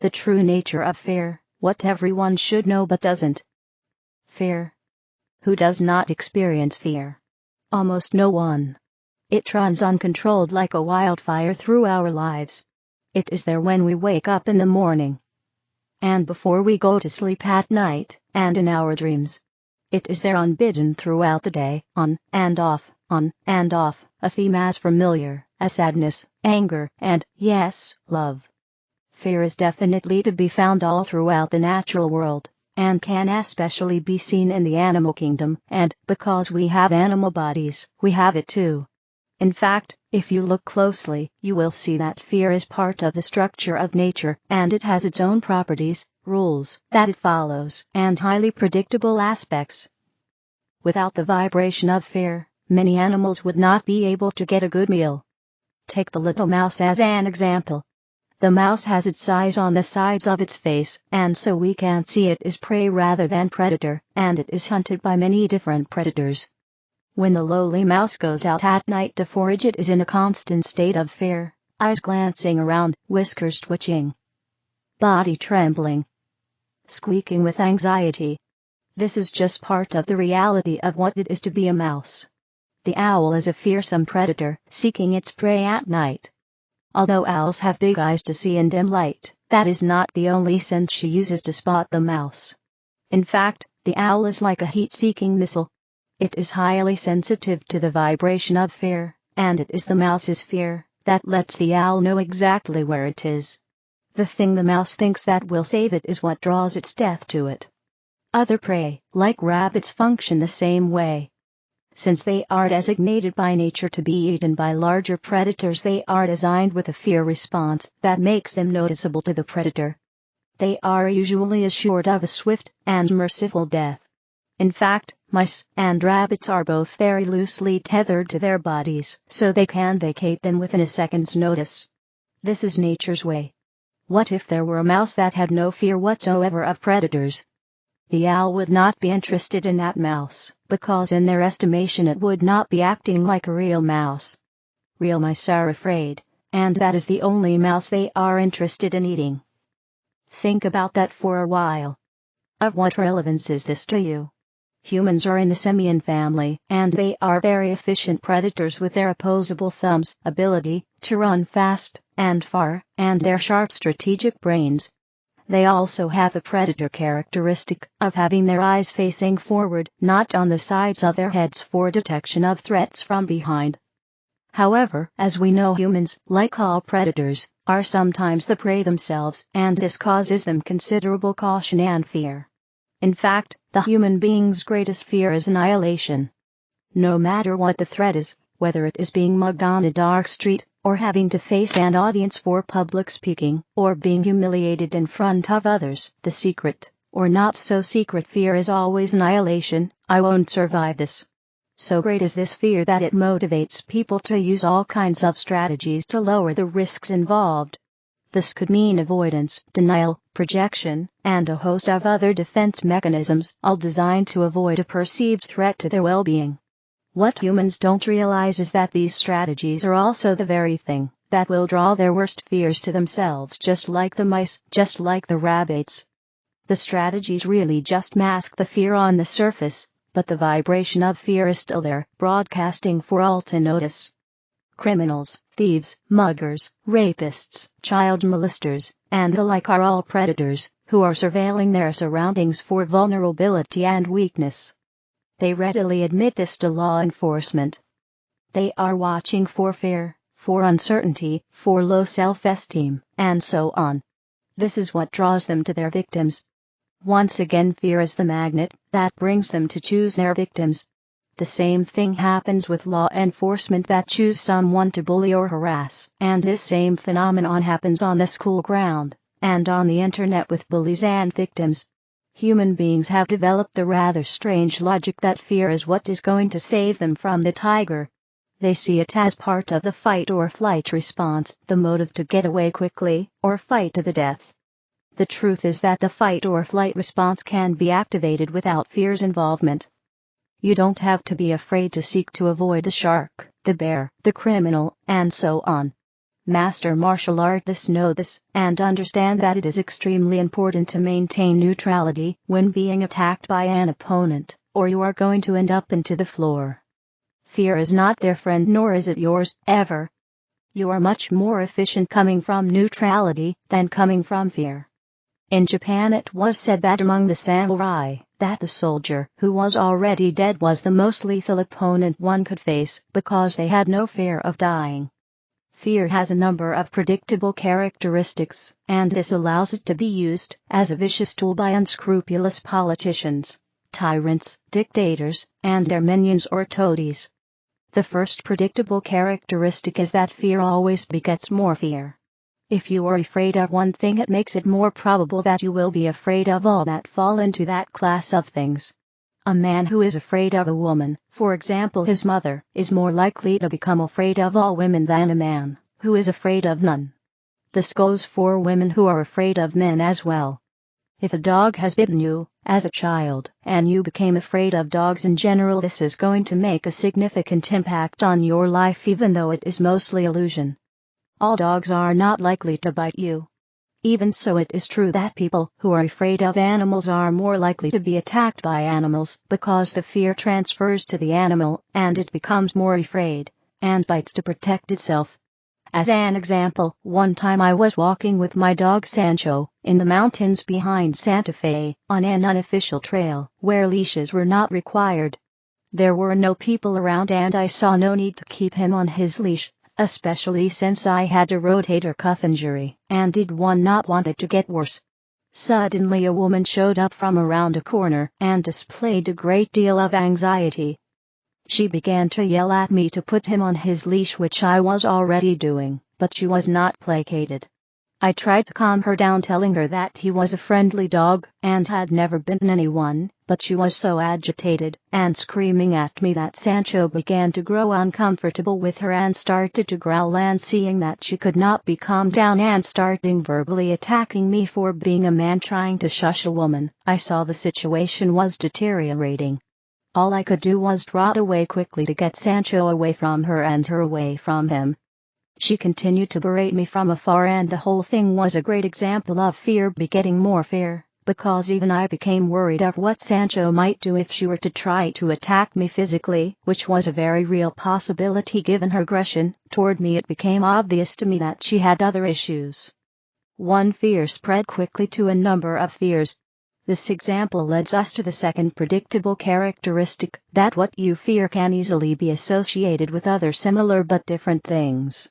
The true nature of fear, what everyone should know but doesn't. Fear. Who does not experience fear? Almost no one. It runs uncontrolled like a wildfire through our lives. It is there when we wake up in the morning, and before we go to sleep at night, and in our dreams. It is there unbidden throughout the day, on and off, a theme as familiar as sadness, anger, and, yes, love. Fear is definitely to be found all throughout the natural world, and can especially be seen in the animal kingdom, and because we have animal bodies, we have it too. In fact, if you look closely, you will see that fear is part of the structure of nature, and it has its own properties, rules that it follows, and highly predictable aspects. Without the vibration of fear, many animals would not be able to get a good meal. Take the little mouse as an example. The mouse has its eyes on the sides of its face, and so we can see it is prey rather than predator, and it is hunted by many different predators. When the lowly mouse goes out at night to forage, it is in a constant state of fear, eyes glancing around, whiskers twitching, body trembling, squeaking with anxiety. This is just part of the reality of what it is to be a mouse. The owl is a fearsome predator, seeking its prey at night. Although owls have big eyes to see in dim light, that is not the only sense she uses to spot the mouse. In fact, the owl is like a heat-seeking missile. It is highly sensitive to the vibration of fear, and it is the mouse's fear that lets the owl know exactly where it is. The thing the mouse thinks that will save it is what draws its death to it. Other prey, like rabbits, function the same way. Since they are designated by nature to be eaten by larger predators, they are designed with a fear response that makes them noticeable to the predator. They are usually assured of a swift and merciful death. In fact, mice and rabbits are both very loosely tethered to their bodies, so they can vacate them within a second's notice. This is nature's way. What if there were a mouse that had no fear whatsoever of predators? The owl would not be interested in that mouse, because in their estimation it would not be acting like a real mouse. Real mice are afraid, and that is the only mouse they are interested in eating. Think about that for a while. Of what relevance is this to you? Humans are in the simian family, and they are very efficient predators with their opposable thumbs, ability to run fast and far, and their sharp strategic brains. They also have the predator characteristic of having their eyes facing forward, not on the sides of their heads, for detection of threats from behind. However, as we know, humans, like all predators, are sometimes the prey themselves, and this causes them considerable caution and fear. In fact, the human being's greatest fear is annihilation. No matter what the threat is, whether it is being mugged on a dark street, or having to face an audience for public speaking, or being humiliated in front of others, the secret, or not so secret fear is always annihilation. I won't survive this. So great is this fear that it motivates people to use all kinds of strategies to lower the risks involved. This could mean avoidance, denial, projection, and a host of other defense mechanisms, all designed to avoid a perceived threat to their well-being. What humans don't realize is that these strategies are also the very thing that will draw their worst fears to themselves, just like the mice, just like the rabbits. The strategies really just mask the fear on the surface, but the vibration of fear is still there, broadcasting for all to notice. Criminals, thieves, muggers, rapists, child molesters, and the like are all predators, who are surveilling their surroundings for vulnerability and weakness. They readily admit this to law enforcement. They are watching for fear, for uncertainty, for low self-esteem, and so on. This is what draws them to their victims. Once again, fear is the magnet that brings them to choose their victims. The same thing happens with law enforcement that choose someone to bully or harass, and this same phenomenon happens on the school ground, and on the internet with bullies and victims. Human beings have developed the rather strange logic that fear is what is going to save them from the tiger. They see it as part of the fight or flight response, the motive to get away quickly, or fight to the death. The truth is that the fight or flight response can be activated without fear's involvement. You don't have to be afraid to seek to avoid the shark, the bear, the criminal, and so on. Master martial artists know this, and understand that it is extremely important to maintain neutrality when being attacked by an opponent, or you are going to end up into the floor. Fear is not their friend, nor is it yours, ever. You are much more efficient coming from neutrality than coming from fear. In Japan it was said that among the samurai, that the soldier who was already dead was the most lethal opponent one could face because they had no fear of dying. Fear has a number of predictable characteristics, and this allows it to be used as a vicious tool by unscrupulous politicians, tyrants, dictators, and their minions or toadies. The first predictable characteristic is that fear always begets more fear. If you are afraid of one thing, it makes it more probable that you will be afraid of all that fall into that class of things. A man who is afraid of a woman, for example his mother, is more likely to become afraid of all women than a man who is afraid of none. This goes for women who are afraid of men as well. If a dog has bitten you, as a child, and you became afraid of dogs in general, this is going to make a significant impact on your life, even though it is mostly illusion. All dogs are not likely to bite you. Even so, it is true that people who are afraid of animals are more likely to be attacked by animals because the fear transfers to the animal and it becomes more afraid and bites to protect itself. As an example, one time I was walking with my dog Sancho in the mountains behind Santa Fe on an unofficial trail where leashes were not required. There were no people around and I saw no need to keep him on his leash, especially since I had a rotator cuff injury, and did one not want it to get worse. Suddenly a woman showed up from around a corner and displayed a great deal of anxiety. She began to yell at me to put him on his leash, which I was already doing, but she was not placated. I tried to calm her down, telling her that he was a friendly dog and had never bitten anyone, but she was so agitated and screaming at me that Sancho began to grow uncomfortable with her and started to growl, and seeing that she could not be calmed down and starting verbally attacking me for being a man trying to shush a woman, I saw the situation was deteriorating. All I could do was trot away quickly to get Sancho away from her and her away from him. She continued to berate me from afar, and the whole thing was a great example of fear begetting more fear, because even I became worried of what Sancho might do if she were to try to attack me physically, which was a very real possibility given her aggression toward me. It became obvious to me that she had other issues. One fear spread quickly to a number of fears. This example leads us to the second predictable characteristic, that what you fear can easily be associated with other similar but different things.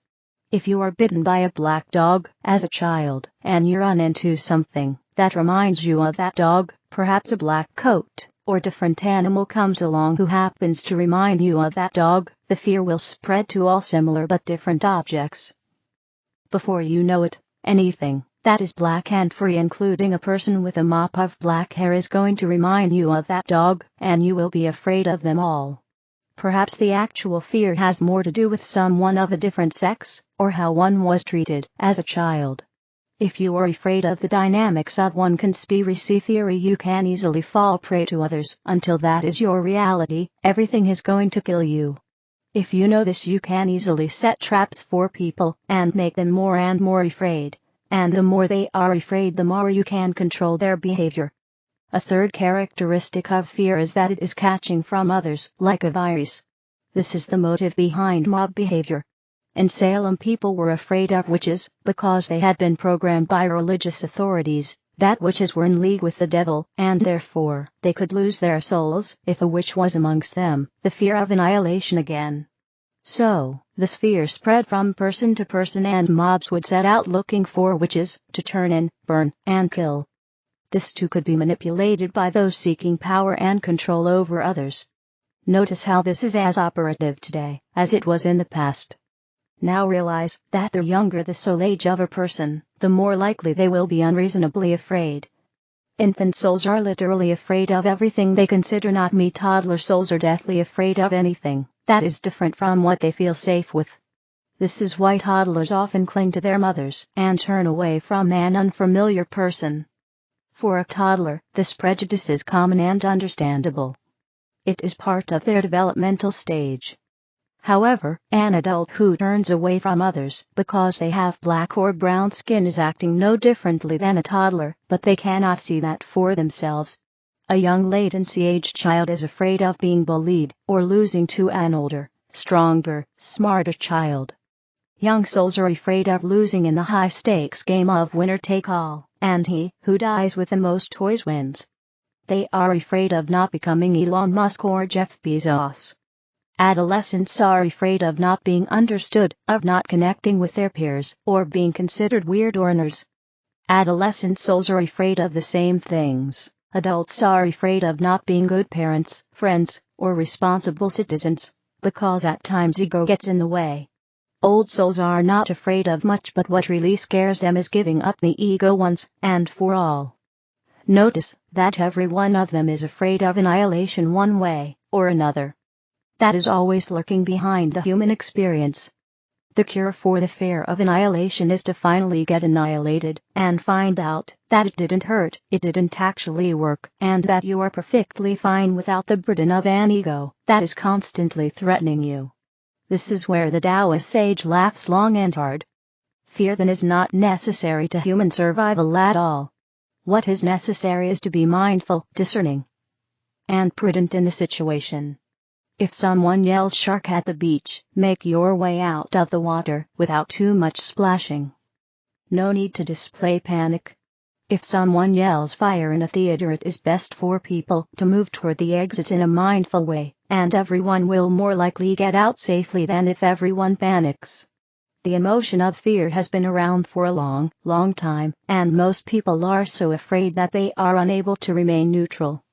If you are bitten by a black dog as a child, and you run into something that reminds you of that dog, perhaps a black coat or different animal comes along who happens to remind you of that dog, the fear will spread to all similar but different objects. Before you know it, anything that is black and furry, including a person with a mop of black hair, is going to remind you of that dog, and you will be afraid of them all. Perhaps the actual fear has more to do with someone of a different sex, or how one was treated as a child. If you are afraid of the dynamics of one conspiracy theory, you can easily fall prey to others. Until that is your reality, everything is going to kill you. If you know this, you can easily set traps for people and make them more and more afraid. And the more they are afraid, the more you can control their behavior. A third characteristic of fear is that it is catching from others, like a virus. This is the motive behind mob behavior. In Salem, people were afraid of witches because they had been programmed by religious authorities that witches were in league with the devil, and therefore they could lose their souls if a witch was amongst them, the fear of annihilation again. So, this fear spread from person to person, and mobs would set out looking for witches to turn in, burn, and kill. This too could be manipulated by those seeking power and control over others. Notice how this is as operative today as it was in the past. Now realize that the younger the soul age of a person, the more likely they will be unreasonably afraid. Infant souls are literally afraid of everything they consider not me. Toddler souls are deathly afraid of anything that is different from what they feel safe with. This is why toddlers often cling to their mothers and turn away from an unfamiliar person. For a toddler, this prejudice is common and understandable. It is part of their developmental stage. However, an adult who turns away from others because they have black or brown skin is acting no differently than a toddler, but they cannot see that for themselves. A young latency-aged child is afraid of being bullied or losing to an older, stronger, smarter child. Young souls are afraid of losing in the high-stakes game of winner-take-all, and he who dies with the most toys wins. They are afraid of not becoming Elon Musk or Jeff Bezos. Adolescents are afraid of not being understood, of not connecting with their peers, or being considered weird or nerds. Adolescent souls are afraid of the same things. Adults are afraid of not being good parents, friends, or responsible citizens, because at times ego gets in the way. Old souls are not afraid of much, but what really scares them is giving up the ego once and for all. Notice that every one of them is afraid of annihilation one way or another. That is always lurking behind the human experience. The cure for the fear of annihilation is to finally get annihilated and find out that it didn't hurt, it didn't actually work, and that you are perfectly fine without the burden of an ego that is constantly threatening you. This is where the Taoist sage laughs long and hard. Fear then is not necessary to human survival at all. What is necessary is to be mindful, discerning, and prudent in the situation. If someone yells shark at the beach, make your way out of the water without too much splashing. No need to display panic. If someone yells fire in a theater, it is best for people to move toward the exits in a mindful way, and everyone will more likely get out safely than if everyone panics. The emotion of fear has been around for a long, long time, and most people are so afraid that they are unable to remain neutral.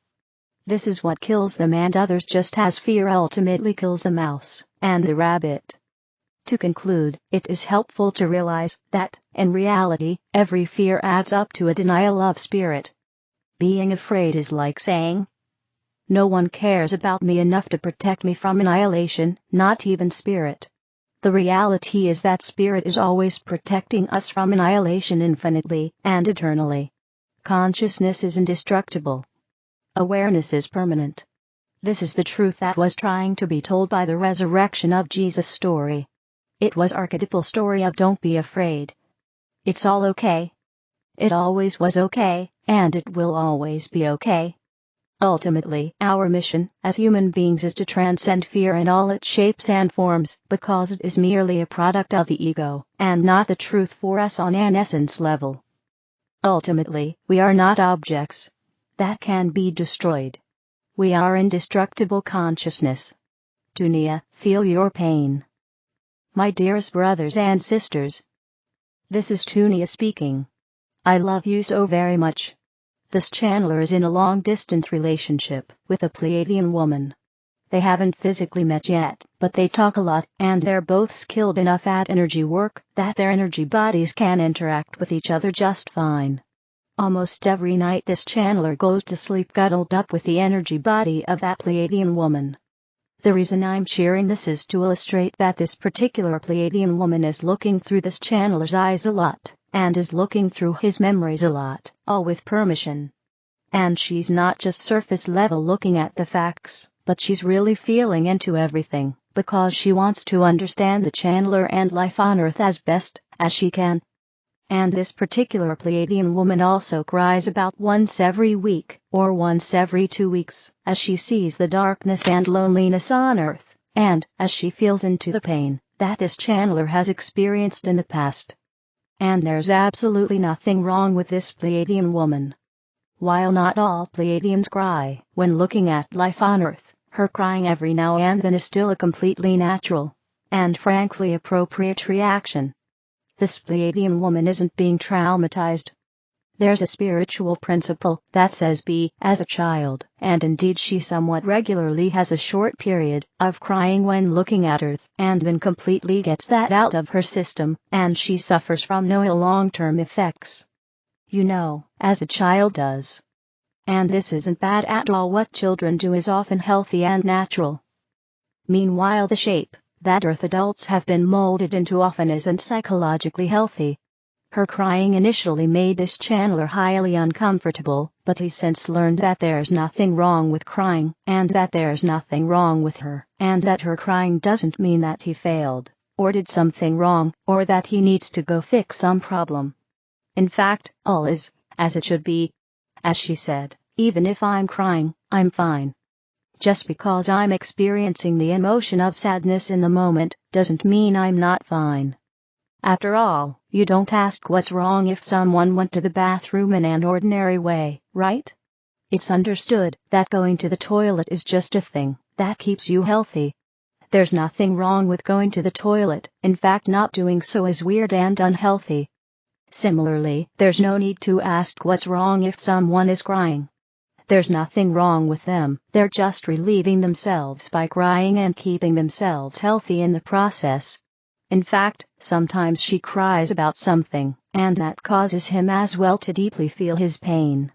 This is what kills them and others, just as fear ultimately kills the mouse and the rabbit. To conclude, it is helpful to realize that, in reality, every fear adds up to a denial of spirit. Being afraid is like saying, "No one cares about me enough to protect me from annihilation, not even spirit." The reality is that spirit is always protecting us from annihilation infinitely and eternally. Consciousness is indestructible. Awareness is permanent. This is the truth that was trying to be told by the resurrection of Jesus story. It was archetypal story of don't be afraid. It's all okay. It always was okay, and it will always be okay. Ultimately, our mission as human beings is to transcend fear in all its shapes and forms, because it is merely a product of the ego, and not the truth for us on an essence level. Ultimately, we are not objects that can be destroyed. We are indestructible consciousness. Tunia, feel your pain. My dearest brothers and sisters, this is Tunia speaking. I love you so very much. This channeler is in a long-distance relationship with a Pleiadian woman. They haven't physically met yet, but they talk a lot, and they're both skilled enough at energy work that their energy bodies can interact with each other just fine. Almost every night this channeler goes to sleep cuddled up with the energy body of that Pleiadian woman. The reason I'm sharing this is to illustrate that this particular Pleiadian woman is looking through this channeler's eyes a lot, and is looking through his memories a lot, all with permission. And she's not just surface level looking at the facts, but she's really feeling into everything, because she wants to understand the channeler and life on Earth as best as she can. And this particular Pleiadian woman also cries about once every week, or once every 2 weeks, as she sees the darkness and loneliness on Earth, and as she feels into the pain that this channeler has experienced in the past. And there's absolutely nothing wrong with this Pleiadian woman. While not all Pleiadians cry when looking at life on Earth, her crying every now and then is still a completely natural, and frankly appropriate reaction. This Pleiadian woman isn't being traumatized. There's a spiritual principle that says be as a child, and indeed she somewhat regularly has a short period of crying when looking at Earth, and then completely gets that out of her system, and she suffers from no long-term effects. You know, as a child does. And this isn't bad at all. What children do is often healthy and natural. Meanwhile, the shape that Earth adults have been molded into often isn't psychologically healthy. Her crying initially made this channeler highly uncomfortable, but he since learned that there's nothing wrong with crying, and that there's nothing wrong with her, and that her crying doesn't mean that he failed, or did something wrong, or that he needs to go fix some problem. In fact, all is as it should be. As she said, even if I'm crying, I'm fine. Just because I'm experiencing the emotion of sadness in the moment, doesn't mean I'm not fine. After all, you don't ask what's wrong if someone went to the bathroom in an ordinary way, right? It's understood that going to the toilet is just a thing that keeps you healthy. There's nothing wrong with going to the toilet, in fact not doing so is weird and unhealthy. Similarly, there's no need to ask what's wrong if someone is crying. There's nothing wrong with them, they're just relieving themselves by crying and keeping themselves healthy in the process. In fact, sometimes she cries about something, and that causes him as well to deeply feel his pain.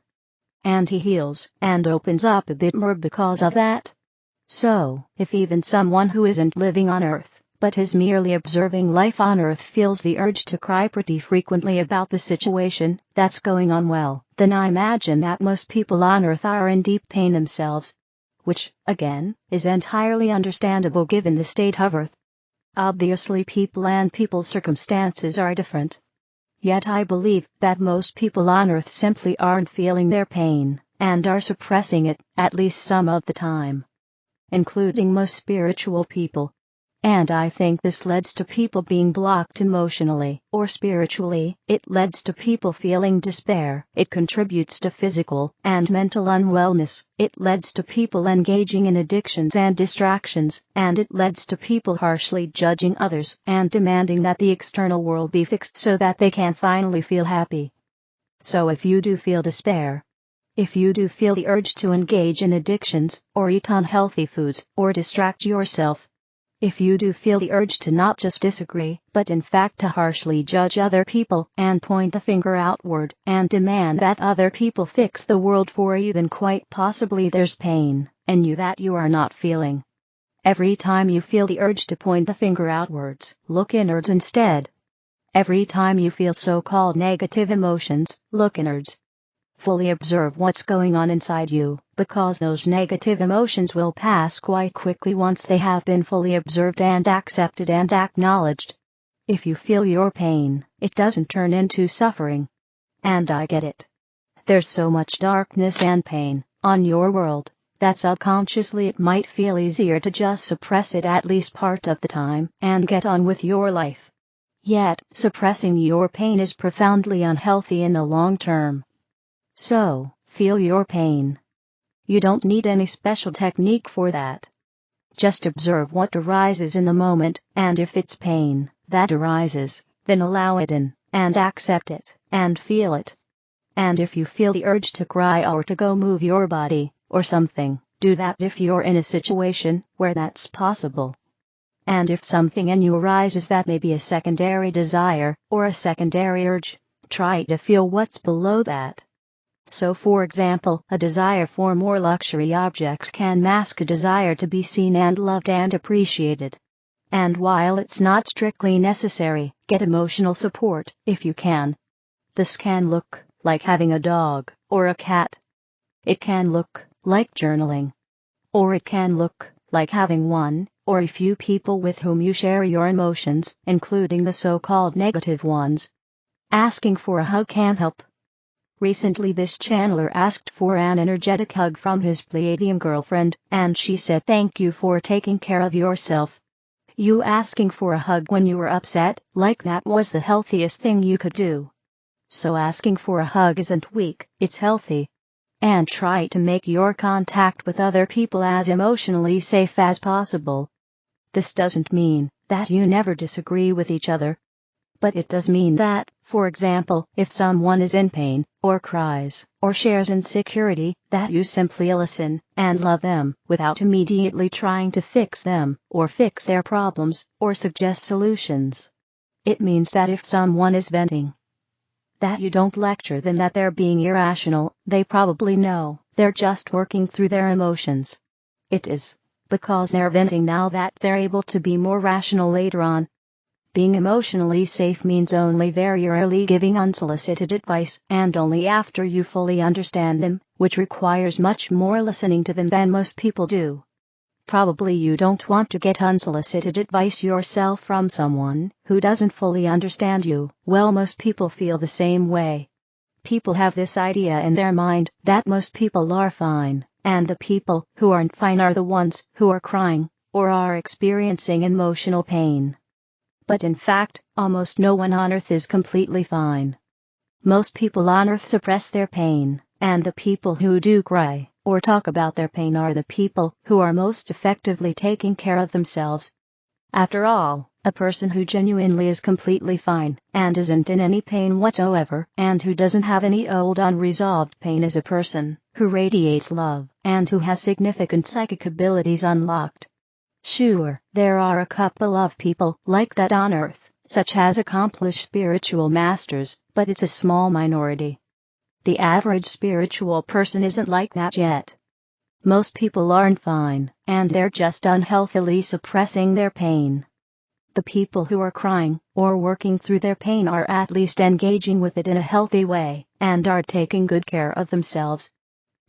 And he heals, and opens up a bit more because of that. So, if even someone who isn't living on Earth, but is merely observing life on Earth feels the urge to cry pretty frequently about the situation that's going on, well, then I imagine that most people on Earth are in deep pain themselves. Which, again, is entirely understandable given the state of Earth. Obviously people and people's circumstances are different. Yet I believe that most people on Earth simply aren't feeling their pain, and are suppressing it, at least some of the time. Including most spiritual people. And I think this leads to people being blocked emotionally or spiritually, it leads to people feeling despair, it contributes to physical and mental unwellness, it leads to people engaging in addictions and distractions, and it leads to people harshly judging others and demanding that the external world be fixed so that they can finally feel happy. So if you do feel despair, if you do feel the urge to engage in addictions, or eat unhealthy foods, or distract yourself, if you do feel the urge to not just disagree, but in fact to harshly judge other people, and point the finger outward, and demand that other people fix the world for you, then quite possibly there's pain in you that you are not feeling. Every time you feel the urge to point the finger outwards, look inwards instead. Every time you feel so-called negative emotions, look inwards. Fully observe what's going on inside you, because those negative emotions will pass quite quickly once they have been fully observed and accepted and acknowledged. If you feel your pain, it doesn't turn into suffering. And I get it. There's so much darkness and pain on your world that subconsciously it might feel easier to just suppress it at least part of the time and get on with your life. Yet, suppressing your pain is profoundly unhealthy in the long term. So, feel your pain. You don't need any special technique for that. Just observe what arises in the moment, and if it's pain that arises, then allow it in, and accept it, and feel it. And if you feel the urge to cry or to go move your body, or something, do that if you're in a situation where that's possible. And if something in you arises that may be a secondary desire, or a secondary urge, try to feel what's below that. So for example, a desire for more luxury objects can mask a desire to be seen and loved and appreciated. And while it's not strictly necessary, get emotional support if you can. This can look like having a dog or a cat. It can look like journaling. Or it can look like having one or a few people with whom you share your emotions, including the so-called negative ones. Asking for a hug can help. Recently this channeler asked for an energetic hug from his Pleiadian girlfriend, and she said thank you for taking care of yourself. You asking for a hug when you were upset, like that was the healthiest thing you could do. So asking for a hug isn't weak, it's healthy. And try to make your contact with other people as emotionally safe as possible. This doesn't mean that you never disagree with each other. But it does mean that, for example, if someone is in pain, or cries, or shares insecurity, that you simply listen and love them, without immediately trying to fix them, or fix their problems, or suggest solutions. It means that if someone is venting, that you don't lecture them that they're being irrational, they probably know they're just working through their emotions. It is because they're venting now that they're able to be more rational later on. Being emotionally safe means only very rarely giving unsolicited advice, and only after you fully understand them, which requires much more listening to them than most people do. Probably you don't want to get unsolicited advice yourself from someone who doesn't fully understand you. Well, most people feel the same way. People have this idea in their mind that most people are fine, and the people who aren't fine are the ones who are crying or are experiencing emotional pain. But in fact, almost no one on earth is completely fine. Most people on earth suppress their pain, and the people who do cry or talk about their pain are the people who are most effectively taking care of themselves. After all, a person who genuinely is completely fine and isn't in any pain whatsoever, and who doesn't have any old unresolved pain, is a person who radiates love and who has significant psychic abilities unlocked. Sure, there are a couple of people like that on Earth, such as accomplished spiritual masters, but it's a small minority. The average spiritual person isn't like that yet. Most people aren't fine, and they're just unhealthily suppressing their pain. The people who are crying or working through their pain are at least engaging with it in a healthy way, and are taking good care of themselves.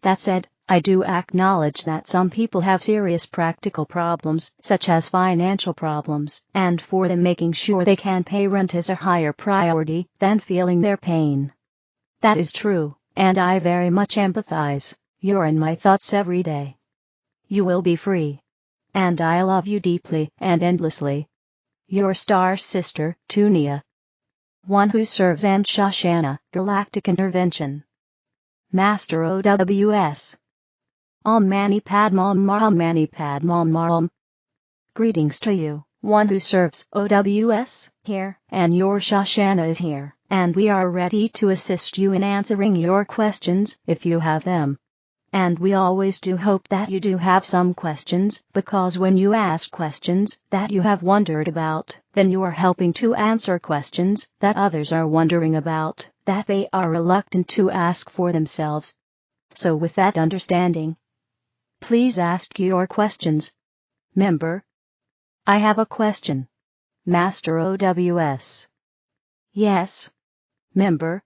That said, I do acknowledge that some people have serious practical problems, such as financial problems, and for them making sure they can pay rent is a higher priority than feeling their pain. That is true, and I very much empathize. You're in my thoughts every day. You will be free. And I love you deeply and endlessly. Your star sister, Tunia. One who serves and Shoshanna, Galactic Intervention. Master OWS. Om Mani Padmam Maram Mani Padmam Maram. Greetings to you, one who serves OWS here, and your Shoshanna is here, and we are ready to assist you in answering your questions if you have them. And we always do hope that you do have some questions, because when you ask questions that you have wondered about, then you are helping to answer questions that others are wondering about, that they are reluctant to ask for themselves. So with that understanding, please ask your questions. Member. I have a question. Master OWS. Yes. Member.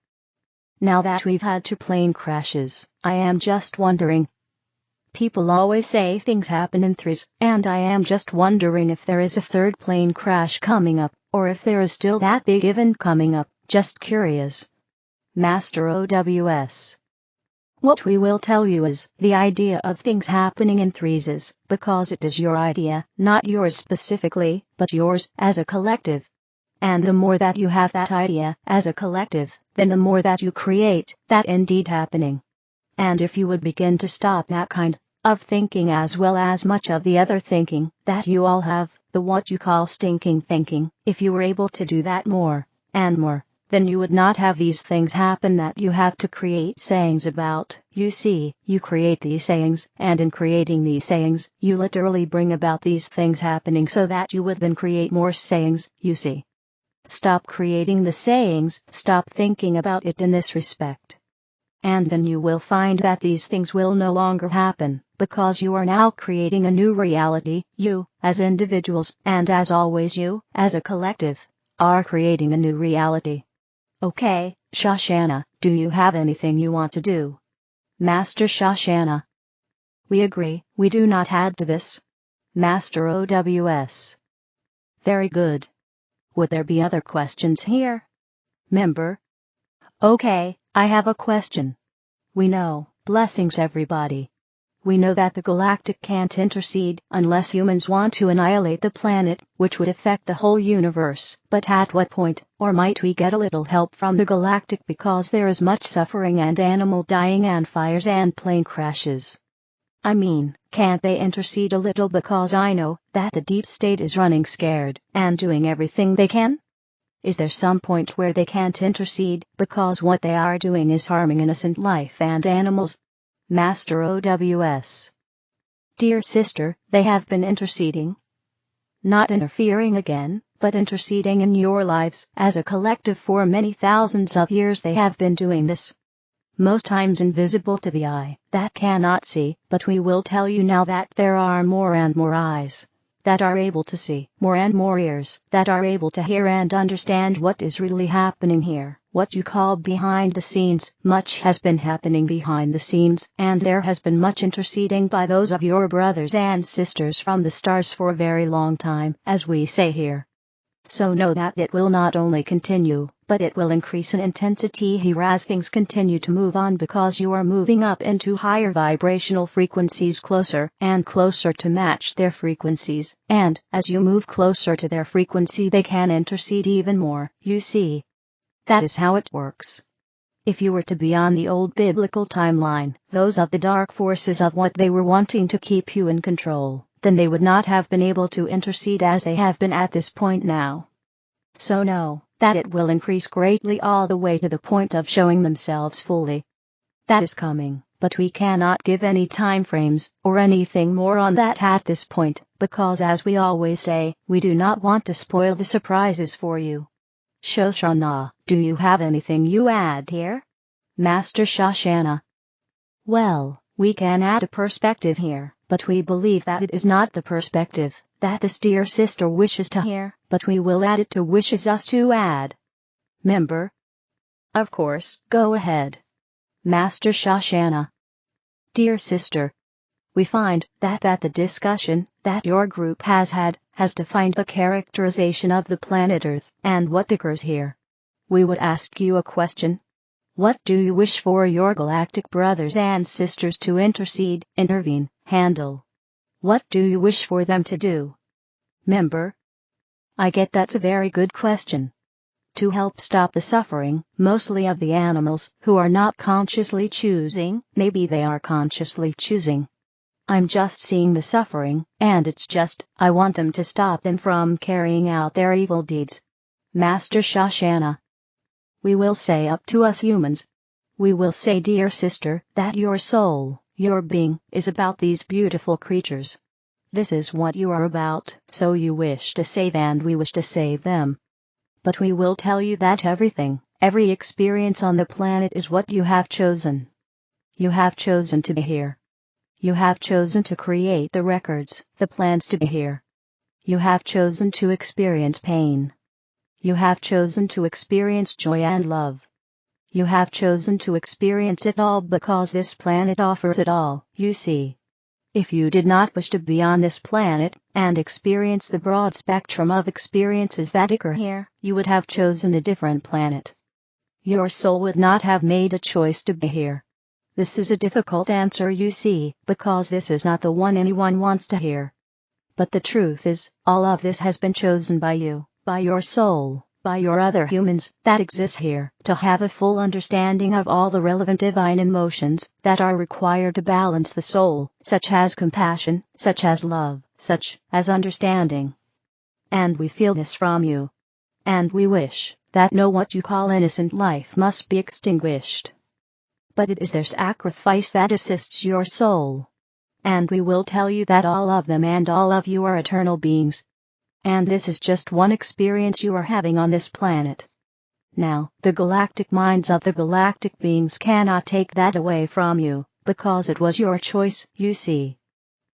Now that we've had 2 plane crashes, I am just wondering. People always say things happen in threes, and I am just wondering if there is a 3rd plane crash coming up, or if there is still that big event coming up. Just curious. Master OWS. What we will tell you is, the idea of things happening in threes is because it is your idea, not yours specifically, but yours as a collective. And the more that you have that idea as a collective, then the more that you create that indeed happening. And if you would begin to stop that kind of thinking, as well as much of the other thinking that you all have, the what you call stinking thinking, if you were able to do that more and more, then you would not have these things happen that you have to create sayings about. You see, you create these sayings, and in creating these sayings, you literally bring about these things happening so that you would then create more sayings, you see. Stop creating the sayings, stop thinking about it in this respect. And then you will find that these things will no longer happen, because you are now creating a new reality. You, as individuals, and as always you, as a collective, are creating a new reality. Okay, Shoshanna, do you have anything you want to do? Master Shoshanna. We agree, we do not add to this. Master OWS. Very good. Would there be other questions here? Member. Okay, I have a question. We know, blessings everybody. We know that the Galactic can't intercede unless humans want to annihilate the planet, which would affect the whole universe. But at what point, or might we get a little help from the Galactic, because there is much suffering and animal dying and fires and plane crashes? I mean, can't they intercede a little, because I know that the deep state is running scared and doing everything they can? Is there some point where they can't intercede, because what they are doing is harming innocent life and animals? Master OWS. Dear sister, they have been interceding. Not interfering again, but interceding in your lives as a collective for many thousands of years. They have been doing this. Most times invisible to the eye that cannot see, but we will tell you now that there are more and more eyes that are able to see, more and more ears that are able to hear and understand what is really happening here. What you call behind the scenes. Much has been happening behind the scenes, and there has been much interceding by those of your brothers and sisters from the stars for a very long time, as we say here. So know that it will not only continue, but it will increase in intensity here as things continue to move on, because you are moving up into higher vibrational frequencies, closer and closer to match their frequencies, and as you move closer to their frequency they can intercede even more, you see. That is how it works. If you were to be on the old biblical timeline, those of the dark forces of what they were wanting to keep you in control, then they would not have been able to intercede as they have been at this point now. So know that it will increase greatly all the way to the point of showing themselves fully. That is coming, but we cannot give any time frames or anything more on that at this point, because as we always say, we do not want to spoil the surprises for you. Shoshanna, do you have anything you add here? Master Shoshanna. Well, we can add a perspective here, but we believe that it is not the perspective that this dear sister wishes to hear, but we will add it to wishes us to add. Member? Of course, go ahead. Master Shoshanna. Dear sister, we find that the discussion that your group has had has defined the characterization of the planet Earth and what occurs here. We would ask you a question. What do you wish for your galactic brothers and sisters to intercede, intervene, handle? What do you wish for them to do? Member? I get that's a very good question. To help stop the suffering, mostly of the animals who are not consciously choosing, maybe they are consciously choosing. I'm just seeing the suffering, and it's just, I want them to stop them from carrying out their evil deeds. Master Shoshanna. We will say up to us humans. We will say, dear sister, that your soul, your being, is about these beautiful creatures. This is what you are about, so you wish to save and we wish to save them. But we will tell you that everything, every experience on the planet is what you have chosen. You have chosen to be here. You have chosen to create the records, the plans to be here. You have chosen to experience pain. You have chosen to experience joy and love. You have chosen to experience it all because this planet offers it all, you see. If you did not wish to be on this planet and experience the broad spectrum of experiences that occur here, you would have chosen a different planet. Your soul would not have made a choice to be here. This is a difficult answer, you see, because this is not the one anyone wants to hear. But the truth is, all of this has been chosen by you, by your soul, by your other humans that exist here, to have a full understanding of all the relevant divine emotions that are required to balance the soul, such as compassion, such as love, such as understanding. And we feel this from you. And we wish that no what you call innocent life must be extinguished. But it is their sacrifice that assists your soul. And we will tell you that all of them and all of you are eternal beings. And this is just one experience you are having on this planet. Now, the galactic minds of the galactic beings cannot take that away from you, because it was your choice, you see.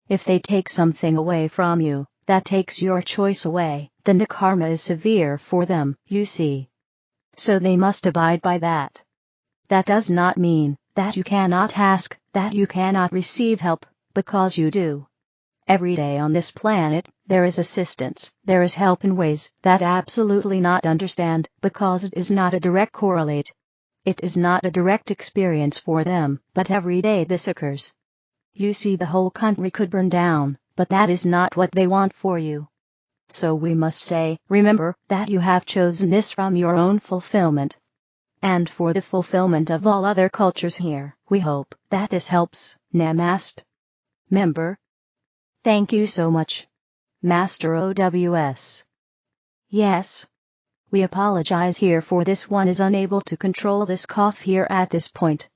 If they take something away from you, that takes your choice away, then the karma is severe for them, you see. So they must abide by that. That does not mean that you cannot ask, that you cannot receive help, because you do. Every day on this planet, there is assistance, there is help in ways that absolutely not understand, because it is not a direct correlate. It is not a direct experience for them, but every day this occurs. You see, the whole country could burn down, but that is not what they want for you. So we must say, remember that you have chosen this from your own fulfillment. And for the fulfillment of all other cultures here, we hope that this helps. Namaste. Member. Thank you so much. Master OWS. Yes. We apologize here for this one is unable to control this cough here at this point.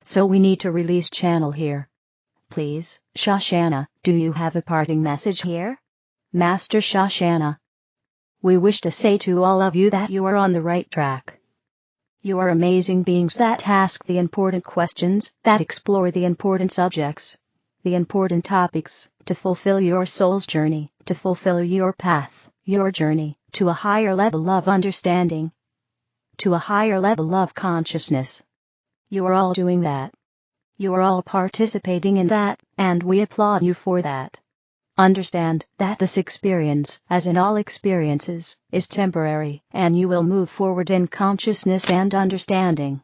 So we need to release channel here. Please, Shoshanna, do you have a parting message here? Master Shoshanna. We wish to say to all of you that you are on the right track. You are amazing beings that ask the important questions, that explore the important subjects, the important topics, to fulfill your soul's journey, to fulfill your path, your journey, to a higher level of understanding, to a higher level of consciousness. You are all doing that. You are all participating in that, and we applaud you for that. Understand that this experience, as in all experiences, is temporary, and you will move forward in consciousness and understanding.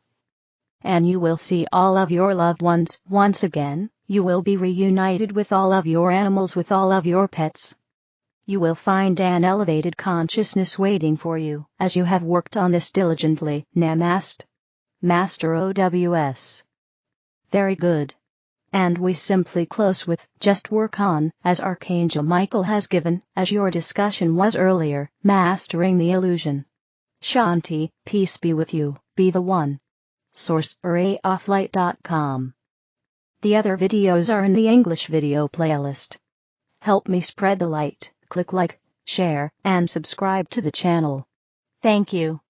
And you will see all of your loved ones once again. You will be reunited with all of your animals, with all of your pets. You will find an elevated consciousness waiting for you, as you have worked on this diligently. Namaste. Master OWS. Very good. And we simply close with, just work on, as Archangel Michael has given, as your discussion was earlier, mastering the illusion. Shanti, peace be with you, be the one. Source: arrayofflight.com. The other videos are in the English video playlist. Help me spread the light, click like, share, and subscribe to the channel. Thank you.